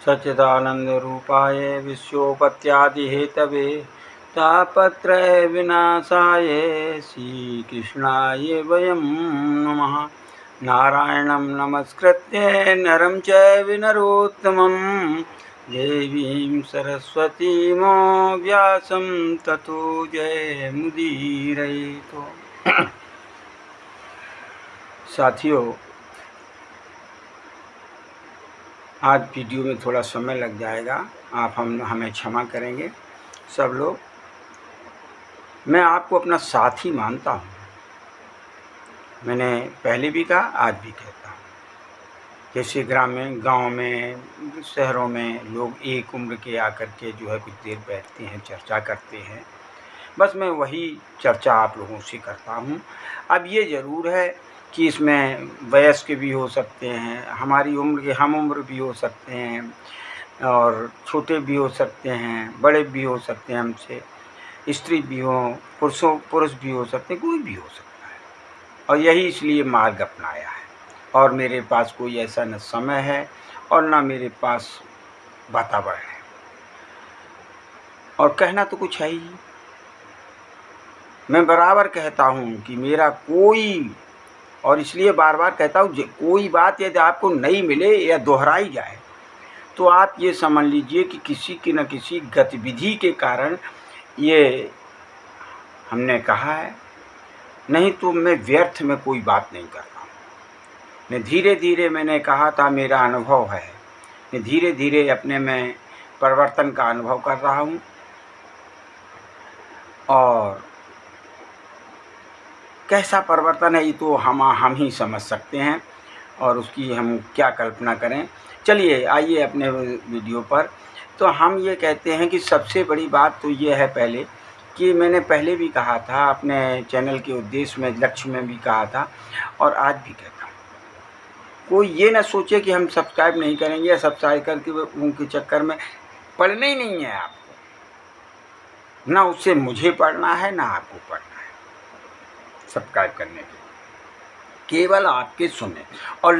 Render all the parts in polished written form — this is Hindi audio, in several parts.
सच्चिदानन्दरूपाय विश्वोपत्यादिहेतवे तापत्रय विनाशाय श्रीकृष्णाय वयं नमः। नारायणं नमस्कृत्य नरं चैव नरोत्तमं देवीं सरस्वतीं व्यासं ततो जयमुदीरये। साथियों, आज वीडियो में थोड़ा समय लग जाएगा, आप हमें क्षमा करेंगे सब लोग। मैं आपको अपना साथी मानता हूँ। मैंने पहले भी कहा, आज भी कहता हूँ। जैसे ग्रामीण गांव में, शहरों में लोग एक उम्र के आकर के जो है कुछ देर बैठते हैं, चर्चा करते हैं, बस मैं वही चर्चा आप लोगों से करता हूँ। अब ये ज़रूर है कि इसमें वयस्क भी हो सकते हैं, हमारी उम्र के हम उम्र भी हो सकते हैं, और छोटे भी हो सकते हैं, बड़े भी हो सकते हैं हमसे, स्त्री भी हो, पुरुष भी हो सकते हैं, कोई भी हो सकता है। और यही इसलिए मार्ग अपनाया है। और मेरे पास कोई ऐसा न समय है और न मेरे पास वातावरण है, और कहना तो कुछ है ही। मैं बराबर कहता हूँ कि मेरा कोई, और इसलिए बार बार कहता हूँ, कोई बात यदि आपको नहीं मिले या दोहराई जाए तो आप ये समझ लीजिए कि किसी की न किसी गतिविधि के कारण ये हमने कहा है, नहीं तो मैं व्यर्थ में कोई बात नहीं करता हूँ। मैं धीरे धीरे, मैंने कहा था, मेरा अनुभव है, मैं धीरे धीरे अपने में परिवर्तन का अनुभव कर रहा हूँ। और कैसा परिवर्तन है ये तो हम ही समझ सकते हैं, और उसकी हम क्या कल्पना करें। चलिए आइए अपने वीडियो पर। तो हम ये कहते हैं कि सबसे बड़ी बात तो ये है पहले, कि मैंने पहले भी कहा था, अपने चैनल के उद्देश्य में, लक्ष्य में भी कहा था, और आज भी कहता हूँ, कोई ये ना सोचे कि हम सब्सक्राइब नहीं करेंगे या सब्सक्राइब करके उनके चक्कर में पढ़ना ही नहीं है आपको, ना उससे मुझे पढ़ना है ना आपको पढ़ना है सब्सक्राइब करने के, केवल आपके सुने। और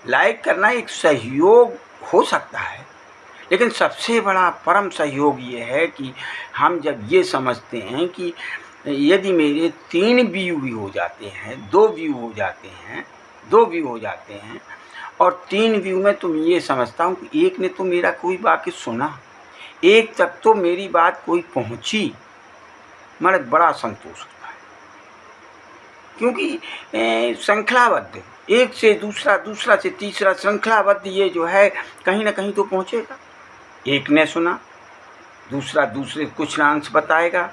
लाइक करना एक सहयोग हो सकता है, लेकिन सबसे बड़ा परम सहयोग ये है कि हम जब ये समझते हैं कि यदि मेरे 3 व्यू भी हो जाते हैं, 2 व्यू हो जाते हैं, 2 व्यू हो जाते हैं, और 3 व्यू में तुम ये समझता हूँ कि एक ने तो मेरा कोई वाक्य सुना, एक तक तो मेरी बात कोई पहुँची, मेरा बड़ा संतोष होता है। क्योंकि श्रृंखलाबद्ध, एक से दूसरा, दूसरा से तीसरा, श्रृंखलाबद्ध ये जो है कहीं ना कहीं तो पहुँचेगा। एक ने सुना, दूसरा दूसरे कुछ ना अंश बताएगा।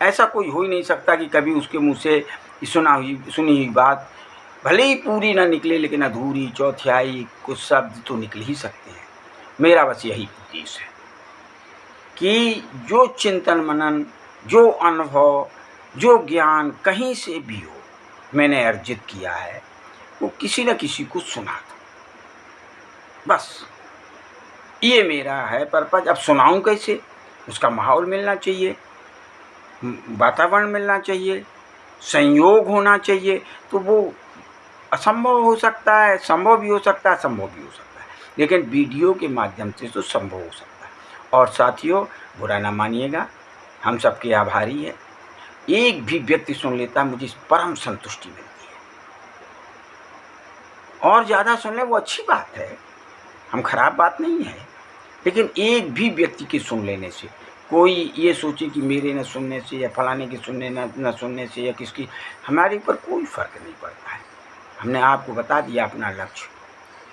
ऐसा कोई हो ही नहीं सकता कि कभी उसके मुँह से सुनी हुई बात भले ही पूरी ना निकले, लेकिन अधूरी, चौथाई कुछ शब्द तो निकल ही सकते हैं। मेरा बस यही उद्देश्य है कि जो चिंतन मनन, जो अनुभव, जो ज्ञान कहीं से भी हो मैंने अर्जित किया है, वो किसी न किसी को सुना दो, बस ये मेरा है पर्पज। अब सुनाऊं कैसे? उसका माहौल मिलना चाहिए, वातावरण मिलना चाहिए, संयोग होना चाहिए। तो वो असंभव हो सकता है, संभव भी हो सकता है, असंभव भी हो सकता है, लेकिन वीडियो के माध्यम से तो संभव हो सकता है। और साथियों, बुरा ना मानिएगा, हम सबके आभारी हैं। एक भी व्यक्ति सुन लेता, मुझे परम संतुष्टि मिलती है। और ज़्यादा सुन ले वो अच्छी बात है, हम खराब बात नहीं है, लेकिन एक भी व्यक्ति के सुन लेने से, कोई ये सोचे कि मेरे न सुनने से या फलाने के सुनने न सुनने से या किसकी, हमारे ऊपर कोई फ़र्क नहीं पड़ता है। हमने आपको बता दिया अपना लक्ष्य।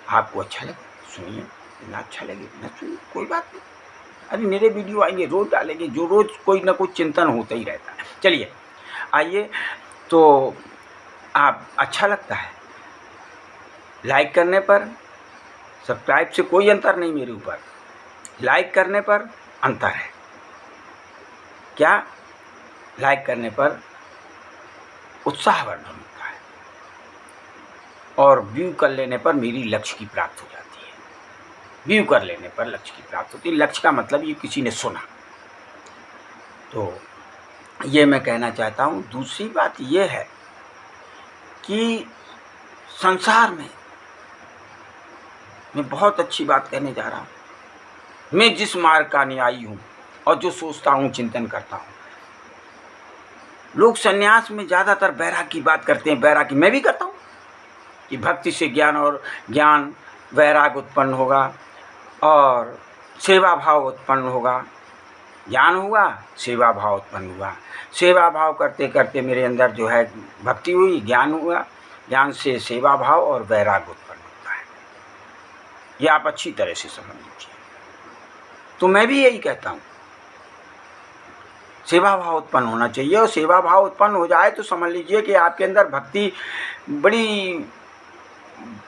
आपको अच्छा लगे सुनिए, ना अच्छा लगे ना सुनिए, कोई बात नहीं। अरे मेरे वीडियो आएंगे, रोज़ डालेंगे, जो रोज़ कोई ना कोई चिंतन होता ही रहता है। चलिए आइए, तो आप अच्छा लगता है लाइक करने पर, सब्सक्राइब से कोई अंतर नहीं मेरे ऊपर, लाइक करने पर अंतर है। क्या? लाइक करने पर उत्साहवर्धन होता है, और व्यू कर लेने पर मेरी लक्ष्य की प्राप्ति हो जाती है। व्यू कर लेने पर लक्ष्य की प्राप्ति होती है। लक्ष्य का मतलब ये किसी ने सुना, तो ये मैं कहना चाहता हूँ। दूसरी बात ये है कि संसार में मैं बहुत अच्छी बात कहने जा रहा हूँ। मैं जिस मार्ग का अनुयायी हूँ और जो सोचता हूँ, चिंतन करता हूँ, लोग संन्यास में ज़्यादातर वैराग्य की बात करते हैं। वैराग्य मैं भी करता हूँ कि भक्ति से ज्ञान और ज्ञान वैराग्य उत्पन्न होगा और सेवा भाव उत्पन्न होगा। ज्ञान हुआ, सेवा भाव उत्पन्न हुआ। सेवा भाव करते करते मेरे अंदर जो है भक्ति हुई, ज्ञान हुआ, ज्ञान से सेवा भाव और वैराग्य उत्पन्न होता है। ये आप अच्छी तरह से समझ लीजिए। तो मैं भी यही कहता हूँ, सेवा भाव उत्पन्न होना चाहिए। और सेवा भाव उत्पन्न हो जाए तो समझ लीजिए कि आपके अंदर भक्ति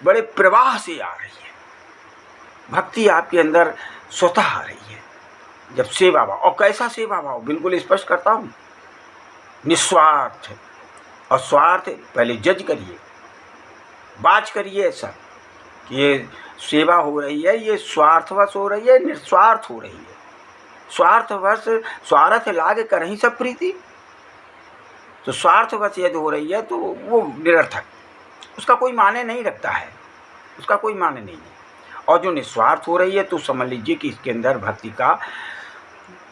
बड़े प्रवाह से आ रही है। भक्ति आपके अंदर स्वतः आ रही है जब सेवा भाव। और कैसा सेवा भाव, बिल्कुल स्पष्ट करता हूँ, निस्वार्थ। और स्वार्थ पहले जज करिए, बाज करिए ऐसा कि ये सेवा हो रही है, ये स्वार्थवश हो रही है, निस्वार्थ हो रही है। स्वार्थवश स्वार्थ लाग करहीं सब प्रीति। तो स्वार्थवश यदि हो रही है तो वो निरर्थक, उसका कोई माने नहीं रखता है, उसका कोई माने नहीं है। और जो निस्वार्थ हो रही है तो समझ लीजिए कि इसके अंदर भक्ति का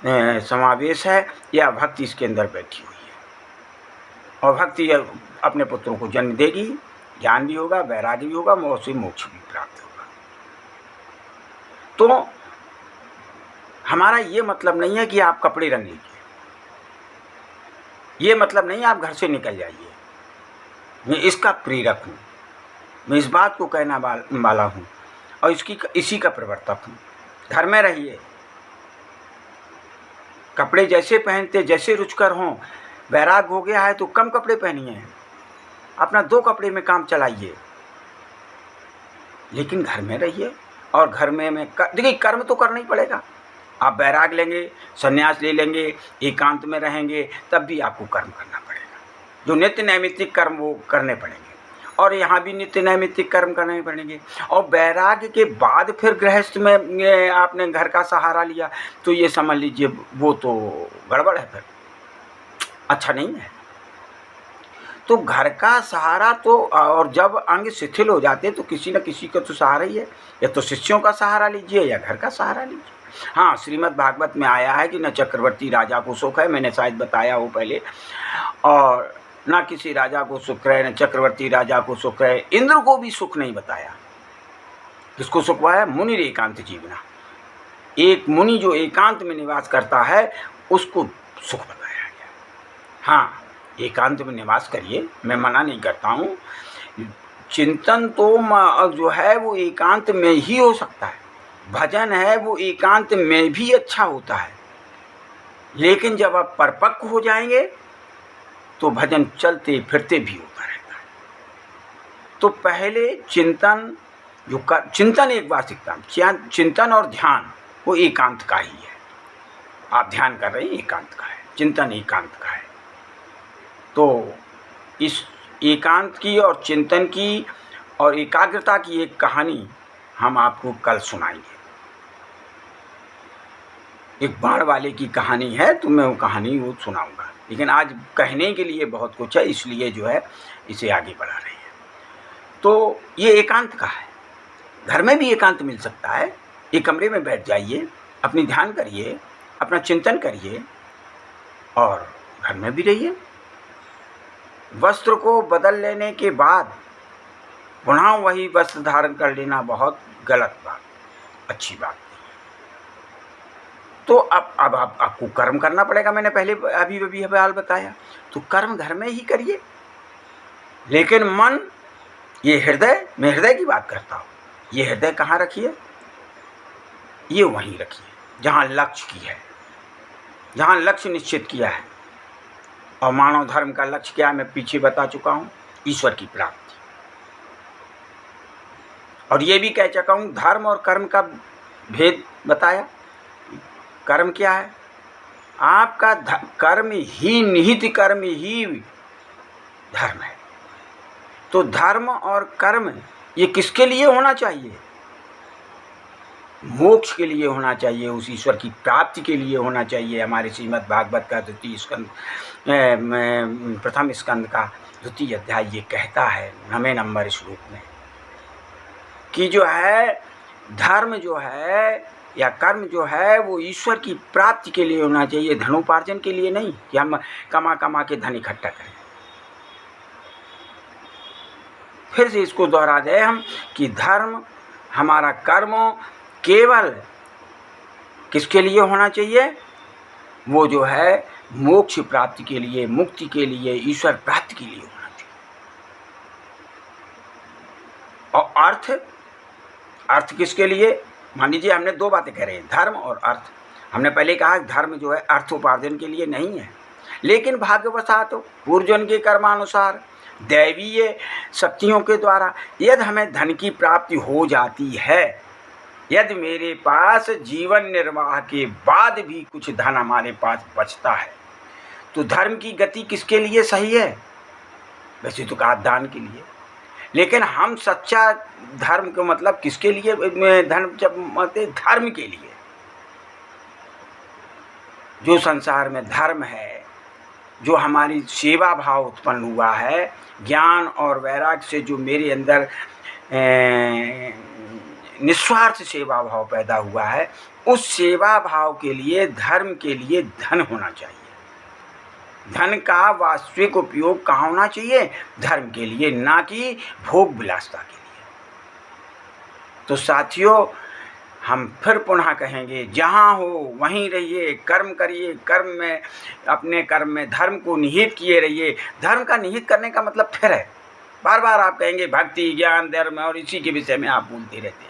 समावेश है, या भक्ति इसके अंदर बैठी हुई है। और भक्ति अपने पुत्रों को जन्म देगी, ज्ञान भी होगा, वैराग्य भी होगा, और से मोक्ष भी प्राप्त होगा। तो हमारा ये मतलब नहीं है कि आप कपड़े रंग लीजिए, ये मतलब नहीं आप घर से निकल जाइए। मैं इसका प्रेरक हूँ, मैं इस बात को कहना वाला हूँ और इसी का प्रवर्तक हूँ। घर में रहिए, कपड़े जैसे पहनते, जैसे रुचकर हों। वैराग हो गया है तो कम कपड़े पहनिए, अपना 2 कपड़े में काम चलाइए, लेकिन घर में रहिए। और घर में देखिए, कर्म तो करना ही पड़ेगा। आप वैराग लेंगे, संन्यास ले लेंगे, एकांत में रहेंगे, तब भी आपको कर्म करना पड़ेगा। जो नित्य नैमित्तिक कर्म वो करने पड़ेंगे, और यहाँ भी नित्य नैमित्तिक कर्म करने पड़ेंगे। और वैराग्य के बाद फिर गृहस्थ में आपने घर का सहारा लिया तो ये समझ लीजिए वो तो गड़बड़ है, फिर अच्छा नहीं है। तो घर का सहारा तो, और जब अंग शिथिल हो जाते तो किसी न किसी का तो सहारा ही है। या तो शिष्यों का सहारा लीजिए या घर का सहारा लीजिए। हाँ, श्रीमद् भागवत में आया है कि न चक्रवर्ती राजा को सुख है, मैंने शायद बताया हो पहले, और न किसी राजा को सुख है, न चक्रवर्ती राजा को सुख है। इंद्र को भी सुख नहीं बताया। किसको सुख हुआ है? मुनि एकांत जीवना। एक मुनि जो एकांत में निवास करता है उसको सुख बताया गया। हाँ, एकांत में निवास करिए, मैं मना नहीं करता हूँ। चिंतन तो जो है वो एकांत में ही हो सकता है, भजन है वो एकांत में भी अच्छा होता है। लेकिन जब आप परिपक्व हो जाएंगे तो भजन चलते फिरते भी होता रहता है। तो पहले चिंतन चिंतन एक वास्तविकता, चिंतन और ध्यान वो एकांत का ही है। आप ध्यान कर रहे हैं, एकांत का है, चिंतन एकांत का है। तो इस एकांत की और चिंतन की और एकाग्रता की एक कहानी हम आपको कल सुनाएंगे। एक बाण वाले की कहानी है, तो मैं वो कहानी वो सुनाऊंगा। लेकिन आज कहने के लिए बहुत कुछ है, इसलिए जो है इसे आगे बढ़ा रहे हैं। तो ये एकांत का है। घर में भी एकांत मिल सकता है। एक कमरे में बैठ जाइए, अपनी ध्यान करिए, अपना चिंतन करिए और घर में भी रहिए। वस्त्र को बदल लेने के बाद पुनः वही वस्त्र धारण कर लेना बहुत गलत बात, अच्छी बात नहीं। तो अब आपको कर्म करना पड़ेगा। मैंने पहले अभी हाल बताया, तो कर्म घर में ही करिए। लेकिन मन, ये हृदय, मैं हृदय की बात करता हूँ, ये हृदय कहाँ रखिए? ये वहीं रखिए जहाँ लक्ष्य की है, जहाँ लक्ष्य निश्चित किया है। और मानव धर्म का लक्ष्य क्या है मैं पीछे बता चुका हूँ, ईश्वर की प्राप्ति। और ये भी कह चुका हूँ, धर्म और कर्म का भेद बताया। कर्म क्या है? आपका कर्म ही, निहित कर्म ही धर्म है। तो धर्म और कर्म ये किसके लिए होना चाहिए? मोक्ष के लिए होना चाहिए, उस ईश्वर की प्राप्ति के लिए होना चाहिए। हमारे श्रीमद् भागवत का द्वितीय स्कंद, प्रथम स्कंद का द्वितीय अध्याय ये कहता है 9वें नंबर श्लोक में कि जो है धर्म जो है या कर्म जो है वो ईश्वर की प्राप्ति के लिए होना चाहिए, धनोपार्जन के लिए नहीं कि हम कमा कमा के धन इकट्ठा करें। फिर से इसको दोहरा दें हम कि धर्म हमारा कर्म केवल किसके लिए होना चाहिए, वो जो है मोक्ष प्राप्ति के लिए, मुक्ति के लिए, ईश्वर प्राप्ति के लिए होना चाहिए। और अर्थ किसके लिए, मान लीजिए हमने दो बातें कह रहे हैं, धर्म और अर्थ। हमने पहले कहा धर्म जो है अर्थोपार्जन के लिए नहीं है, लेकिन भाग्यवशात पूर्वजन्म के कर्मानुसार दैवीय शक्तियों के द्वारा यदि हमें धन की प्राप्ति हो जाती है, यदि मेरे पास जीवन निर्वाह के बाद भी कुछ धन हमारे पास बचता है, तो धर्म की गति किसके लिए सही है? वैसे तो कहा दान के लिए, लेकिन हम सच्चा धर्म का मतलब किसके लिए धन जब मानते, धर्म के लिए। जो संसार में धर्म है, जो हमारी सेवा भाव उत्पन्न हुआ है, ज्ञान और वैराग्य से जो मेरे अंदर निस्वार्थ सेवा भाव पैदा हुआ है, उस सेवा भाव के लिए, धर्म के लिए धन होना चाहिए। धन का वास्तविक उपयोग कहाँ होना चाहिए? धर्म के लिए, ना कि भोग विलासता के लिए। तो साथियों, हम फिर पुनः कहेंगे, जहाँ हो वहीं रहिए, कर्म करिए, कर्म में, अपने कर्म में धर्म को निहित किए रहिए। धर्म का निहित करने का मतलब फिर है, बार बार आप कहेंगे भक्ति, ज्ञान, धर्म, और इसी के विषय में आप बोलते रहते हैं।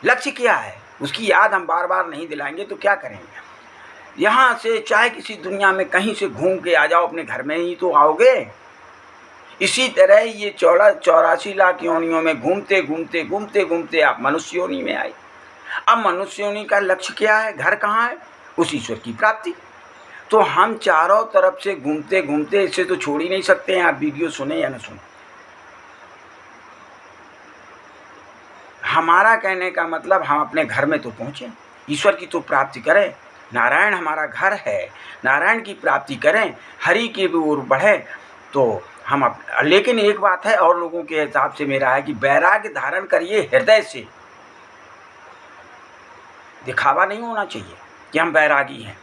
लक्ष्य क्या है उसकी याद हम बार बार नहीं दिलाएंगे तो क्या करेंगे? यहाँ से चाहे किसी दुनिया में कहीं से घूम के आ जाओ, अपने घर में ही तो आओगे। इसी तरह ये 84 लाख योनियों में घूमते घूमते घूमते घूमते आप मनुष्य योनि में आए। अब मनुष्य योनि का लक्ष्य क्या है? घर कहाँ है? उस ईश्वर की प्राप्ति। तो हम चारों तरफ से घूमते घूमते इसे तो छोड़ ही नहीं सकते हैं, आप वीडियो सुने या न सुने। हमारा कहने का मतलब हम अपने घर में तो पहुँचें, ईश्वर की तो प्राप्ति करें। नारायण हमारा घर है, नारायण की प्राप्ति करें, हरि की ओर बढ़ें। तो हम लेकिन एक बात है और लोगों के हिसाब से मेरा है कि वैराग्य धारण करिए हृदय से। दिखावा नहीं होना चाहिए कि हम वैरागी हैं।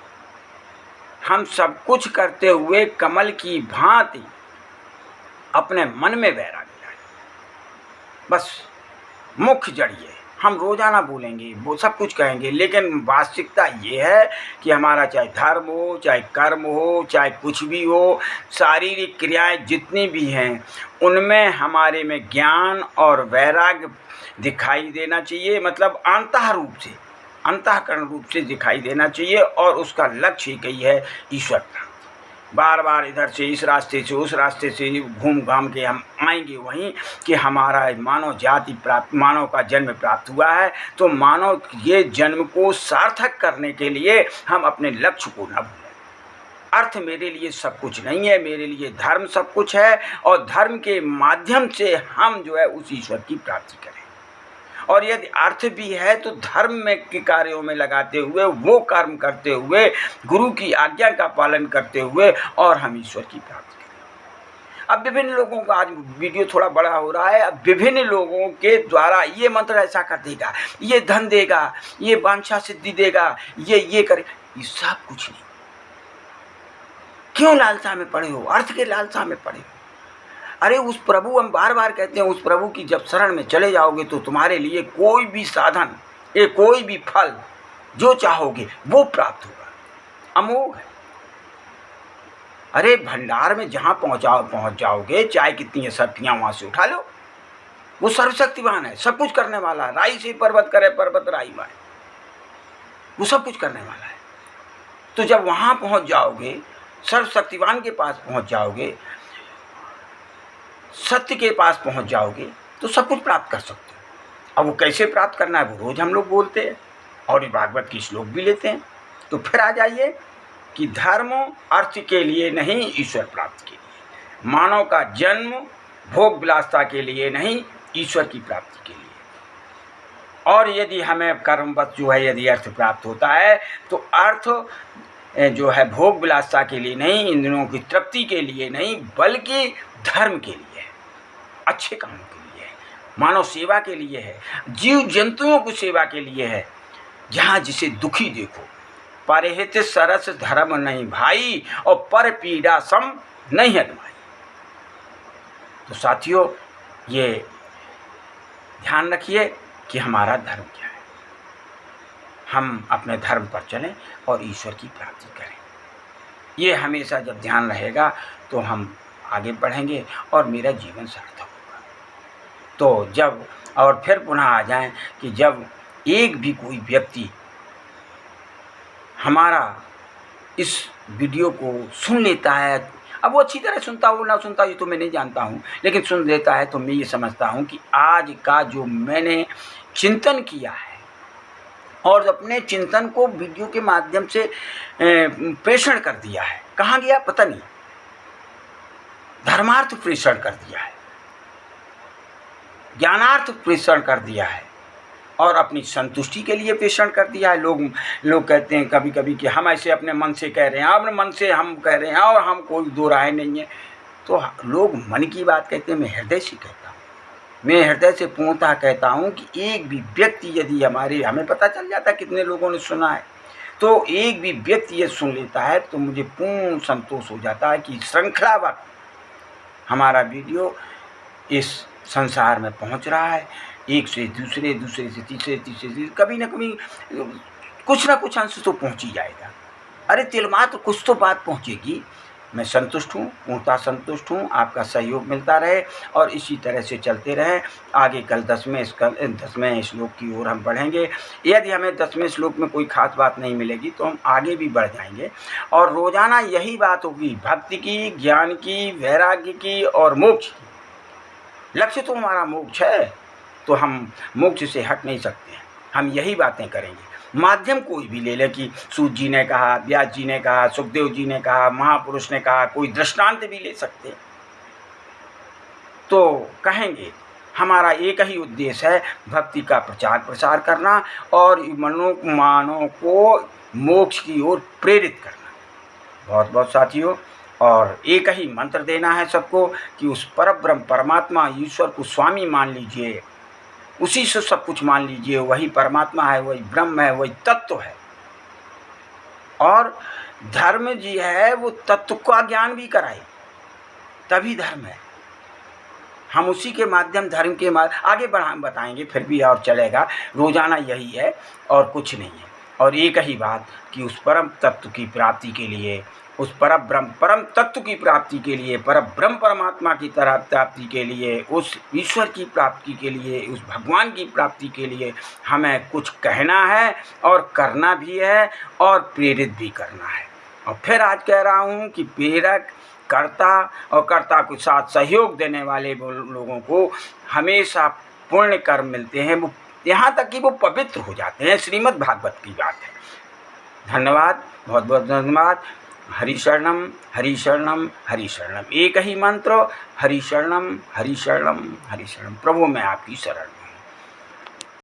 हम सब कुछ करते हुए कमल की भांति अपने मन में वैराग्य लाएं। बस मुख जड़िए, हम रोजाना बोलेंगे, वो सब कुछ कहेंगे, लेकिन वास्तविकता ये है कि हमारा चाहे धर्म हो, चाहे कर्म हो, चाहे कुछ भी हो, शारीरिक क्रियाएं जितनी भी हैं, उनमें हमारे में ज्ञान और वैराग्य दिखाई देना चाहिए। मतलब अंतः रूप से, अंतःकरण रूप से दिखाई देना चाहिए। और उसका लक्ष्य ही है ईश्वर प्राप्ति। बार बार इधर से इस रास्ते से उस रास्ते से घूम घाम के हम आएंगे वहीं कि हमारा मानव जाति प्राप्त, मानव का जन्म प्राप्त हुआ है। तो मानव ये जन्म को सार्थक करने के लिए हम अपने लक्ष्य को न भूलें। अर्थ मेरे लिए सब कुछ नहीं है, मेरे लिए धर्म सब कुछ है। और धर्म के माध्यम से हम जो है उस ईश्वर की प्राप्ति करें। और यदि अर्थ भी है तो धर्म में के कार्यों में लगाते हुए, वो कर्म करते हुए, गुरु की आज्ञा का पालन करते हुए, और हम ईश्वर की प्राप्ति करें। अब विभिन्न लोगों का, आज वीडियो थोड़ा बड़ा हो रहा है, अब विभिन्न लोगों के द्वारा ये मंत्र ऐसा कर देगा, ये धन देगा, ये वांछा सिद्धि देगा, ये करे, ये सब कुछ नहीं। क्यों लालसा में पड़े हो? अर्थ के लालसा में पड़े हो। अरे उस प्रभु, हम बार बार कहते हैं, उस प्रभु की जब शरण में चले जाओगे तो तुम्हारे लिए कोई भी साधन, ये कोई भी फल जो चाहोगे वो प्राप्त होगा, अमोघ है। अरे भंडार में जहाँ पहुँच जाओगे, चाहे कितनी शक्तियाँ वहाँ से उठा लो, वो सर्वशक्तिवान है, सब कुछ करने वाला है। राई से पर्वत करे, पर्वत राई माए, वो सब कुछ करने वाला है। तो जब वहाँ पहुँच जाओगे, सर्वशक्तिवान के पास पहुँच जाओगे, सत्य के पास पहुंच जाओगे, तो सब कुछ प्राप्त कर सकते हो। अब वो कैसे प्राप्त करना है वो रोज हम लोग बोलते हैं और भागवत की श्लोक भी लेते हैं। तो फिर आ जाइए कि धर्म अर्थ के लिए नहीं, ईश्वर प्राप्ति के लिए। मानव का जन्म भोग विलासता के लिए नहीं, ईश्वर की प्राप्ति के लिए। और यदि हमें कर्मवश जो है यदि अर्थ प्राप्त होता है तो अर्थ जो है भोग विलासता के लिए नहीं, इंद्रियों की तृप्ति के लिए नहीं, बल्कि धर्म के लिए, अच्छे कामों के लिए, मानव सेवा के लिए है, जीव जंतुओं की सेवा के लिए है। जहाँ जिसे दुखी देखो, परहित सरस धर्म नहीं भाई, और पर पीड़ा सम नहीं अदमाई। तो साथियों, ये ध्यान रखिए कि हमारा धर्म क्या है। हम अपने धर्म पर चलें और ईश्वर की प्राप्ति करें। ये हमेशा जब ध्यान रहेगा तो हम आगे बढ़ेंगे और मेरा जीवन सार्थक होगा। तो जब और फिर पुनः आ जाएं कि जब एक भी कोई व्यक्ति हमारा इस वीडियो को सुन लेता है, अब वो अच्छी तरह सुनता हो ना सुनता ये तो मैं नहीं जानता हूँ, लेकिन सुन लेता है तो मैं ये समझता हूँ कि आज का जो मैंने चिंतन किया है और अपने चिंतन को वीडियो के माध्यम से प्रेषण कर दिया है, कहाँ गया पता नहीं, धर्मार्थ प्रेषण कर दिया है, ज्ञानार्थ प्रेषण कर दिया है और अपनी संतुष्टि के लिए प्रेषण कर दिया है। लोग कहते हैं कभी कभी कि हम ऐसे अपने मन से कह रहे हैं, अपने मन से हम कह रहे हैं और हम कोई दो राय नहीं है। तो लोग मन की बात कहते हैं, मैं हृदय से कहता हूँ, मैं हृदय से पूर्णतः कहता हूँ कि एक भी व्यक्ति यदि हमें पता चल जाता है कितने लोगों ने सुना है, तो एक भी व्यक्ति ये सुन लेता है तो मुझे पूर्ण संतोष हो जाता है कि श्रृंखलाबद्ध हमारा वीडियो इस संसार में पहुंच रहा है, एक से दूसरे, दूसरे से तीसरे, तीसरे से कभी ना कभी कुछ ना कुछ अंश तो पहुंच ही जाएगा। अरे तिलमात्र कुछ तो बात पहुंचेगी। मैं संतुष्ट हूँ, पूर्णतः संतुष्ट हूँ। आपका सहयोग मिलता रहे और इसी तरह से चलते रहे। आगे कल 10वें श्लोक की ओर हम बढ़ेंगे। यदि हमें 10वें श्लोक में कोई खास बात नहीं मिलेगी तो हम आगे भी बढ़ जाएंगे और रोज़ाना यही बात होगी, भक्ति की, ज्ञान की, वैराग्य की और मोक्ष की। लक्ष्य तो हमारा मोक्ष है, तो हम मोक्ष से हट नहीं सकते हैं। हम यही बातें करेंगे। माध्यम कोई भी ले ले कि सूत जी ने कहा, व्यास जी ने कहा, सुखदेव जी ने कहा, महापुरुष ने कहा, कोई दृष्टांत भी ले सकते हैं। तो कहेंगे हमारा एक ही उद्देश्य है, भक्ति का प्रचार प्रसार करना और मानव को मोक्ष की ओर प्रेरित करना। बहुत बहुत साथियों, और एक ही मंत्र देना है सबको कि उस परब्रह्म परमात्मा ईश्वर को स्वामी मान लीजिए, उसी से सब कुछ मान लीजिए। वही परमात्मा है, वही ब्रह्म है, वही तत्व है। और धर्म जी है वो तत्व का ज्ञान भी कराए, तभी धर्म है। हम उसी के माध्यम धर्म के आगे बताएंगे, फिर भी और चलेगा। रोजाना यही है और कुछ नहीं है। और एक ही बात कि उस परम तत्व की प्राप्ति के लिए, उस परम तत्व की प्राप्ति के लिए, परब्रह्म परमात्मा की तरह प्राप्ति के लिए, उस ईश्वर की प्राप्ति के लिए, उस भगवान की प्राप्ति के लिए हमें कुछ कहना है और करना भी है और प्रेरित भी करना है। और फिर आज कह रहा हूँ कि प्रेरक, कर्ता और कर्ता के साथ सहयोग देने वाले लोगों को हमेशा पुण्य कर्म मिलते हैं। वो यहाँ तक कि वो पवित्र हो जाते हैं। श्रीमद् भागवत की बात है। धन्यवाद, बहुत बहुत धन्यवाद। हरि शरणम, हरि शरणम, हरि शरणम। एक ही मंत्र, हरि शरणम, हरि शरणम, हरि शरणम। प्रभु मैं आपकी शरण में।